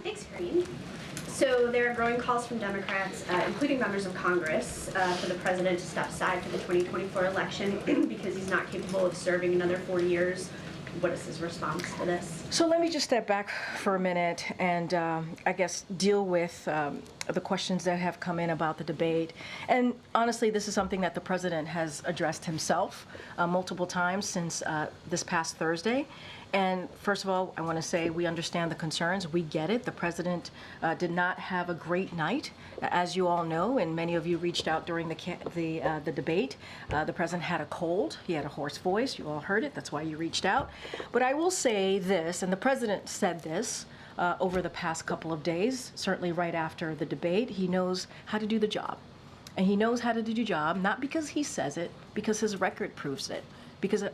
Thanks, Karine. So there are growing calls from Democrats, including members of Congress, for the president to step aside for the 2024 election because he's not capable of serving another 4 years. What is his response to this? So let me just step back for a minute and I guess deal with the questions that have come in about the debate. And honestly, this is something that the president has addressed himself multiple times since this past Thursday. And first of all, I want to say we understand the concerns. We get it. The president did not have a great night, as you all know, and many of you reached out during the debate. The president had a cold. He had a hoarse voice. You all heard it. That's why you reached out. But I will say this, and the president said this over the past couple of days, certainly right after the debate. He knows how to do the job. And he knows how to do the job, not because he says it, because his record proves it. Because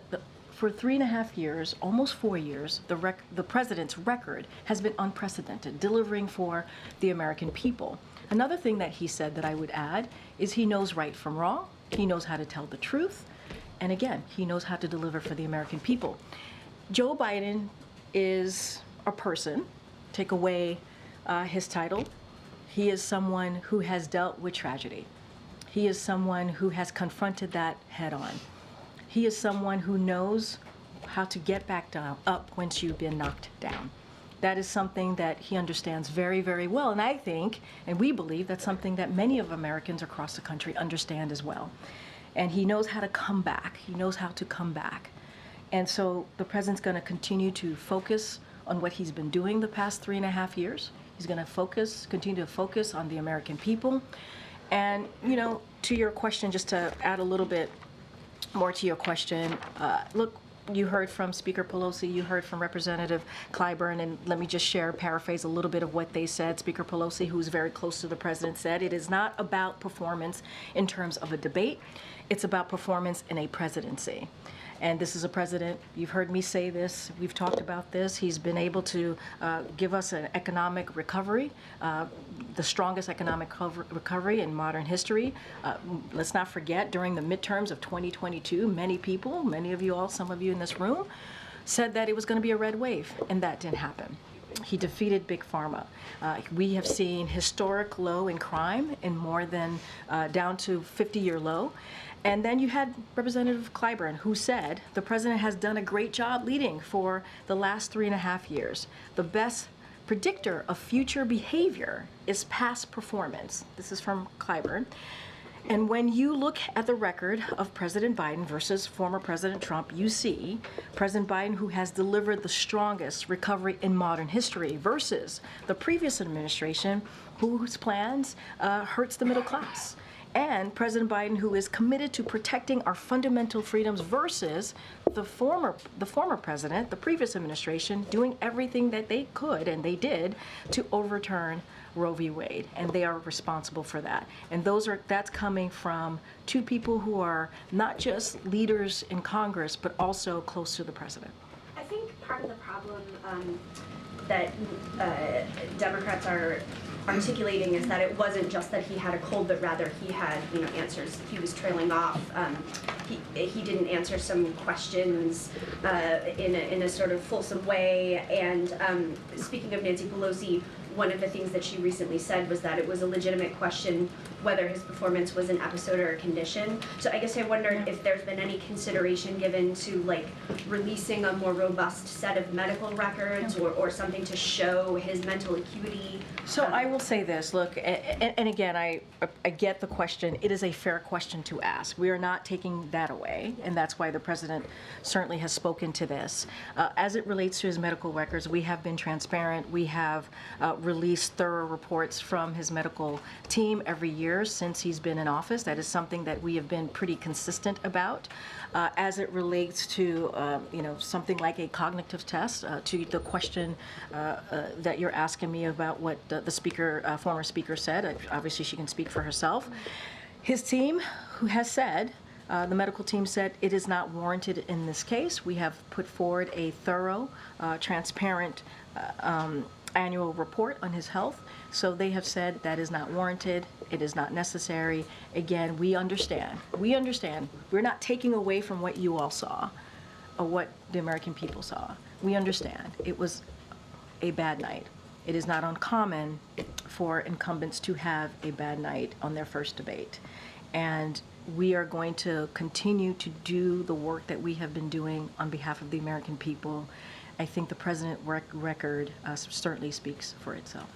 for 3.5 years, almost 4 years, the president's record has been unprecedented, delivering for the American people. Another thing that he said that I would add is he knows right from wrong, he knows how to tell the truth, and again, he knows how to deliver for the American people. Joe Biden is a person, take away his title. He is someone who has dealt with tragedy. He is someone who has confronted that head on. He is someone who knows how to get back up once you've been knocked down. That is something that he understands very, very well. And I think, and we believe, that's something that many of Americans across the country understand as well. And he knows how to come back. He knows how to come back. And so the president's going to continue to focus on what he's been doing the past 3.5 years. He's going to continue to focus on the American people. And, you know, to your question, just to add a little bit more to your question, look, you heard from Speaker Pelosi, you heard from Representative Clyburn, and let me just paraphrase a little bit of what they said. Speaker Pelosi, who's very close to the president, said it is not about performance in terms of a debate, it's about performance in a presidency. And this is a president, you've heard me say this, we've talked about this, he's been able to give us an economic recovery, the strongest economic recovery in modern history. Let's not forget, during the midterms of 2022, many people, many of you all, some of you in this room, said that it was going to be a red wave, and that didn't happen. He defeated Big Pharma. We have seen historic low in crime in more than down to 50-year low. And then you had Representative Clyburn, who said the president has done a great job leading for the last 3.5 years. The best predictor of future behavior is past performance. This is from Clyburn. And when you look at the record of President Biden versus former President Trump, you see President Biden, who has delivered the strongest recovery in modern history, versus the previous administration, whose plans hurts the middle class. And President Biden, who is committed to protecting our fundamental freedoms, versus the former president, the previous administration, doing everything that they could, and they did, to overturn Roe v. Wade, and they are responsible for that. And that's coming from two people who are not just leaders in Congress, but also close to the president. I think part of the problem that Democrats are articulating is that it wasn't just that he had a cold, but rather he had, answers. He was trailing off. He didn't answer some questions in a sort of fulsome way. And speaking of Nancy Pelosi, one of the things that she recently said was that it was a legitimate question whether his performance was an episode or a condition. So I guess I wondered if there's been any consideration given to releasing a more robust set of medical records or something to show his mental acuity. So I will say this, look, and again, I get the question. It is a fair question to ask. We are not taking that away, and that's why the president certainly has spoken to this. As it relates to his medical records, we have been transparent. We have released thorough reports from his medical team every year since he's been in office. That is something that we have been pretty consistent about. As it relates to, something like a cognitive test, to the question that you're asking me about what the former speaker said. Obviously, she can speak for herself. His team, who has said, the medical team said it is not warranted in this case. We have put forward a thorough, transparent annual report on his health. So they have said that is not warranted. It is not necessary. Again, we understand. We understand. We're not taking away from what you all saw or what the American people saw. We understand. It was a bad night. it is not uncommon for incumbents to have a bad night on their first debate. And we are going to continue to do the work that we have been doing on behalf of the American people. I think the president's record certainly speaks for itself.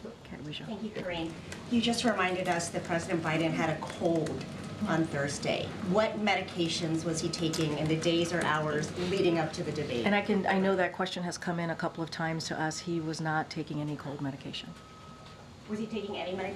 Okay, Risha. Thank you, Karine. You just reminded us that President Biden had a cold on Thursday. What medications was he taking in the days or hours leading up to the debate? And I know that question has come in a couple of times to us. He was not taking any cold medication. Was he taking any medication?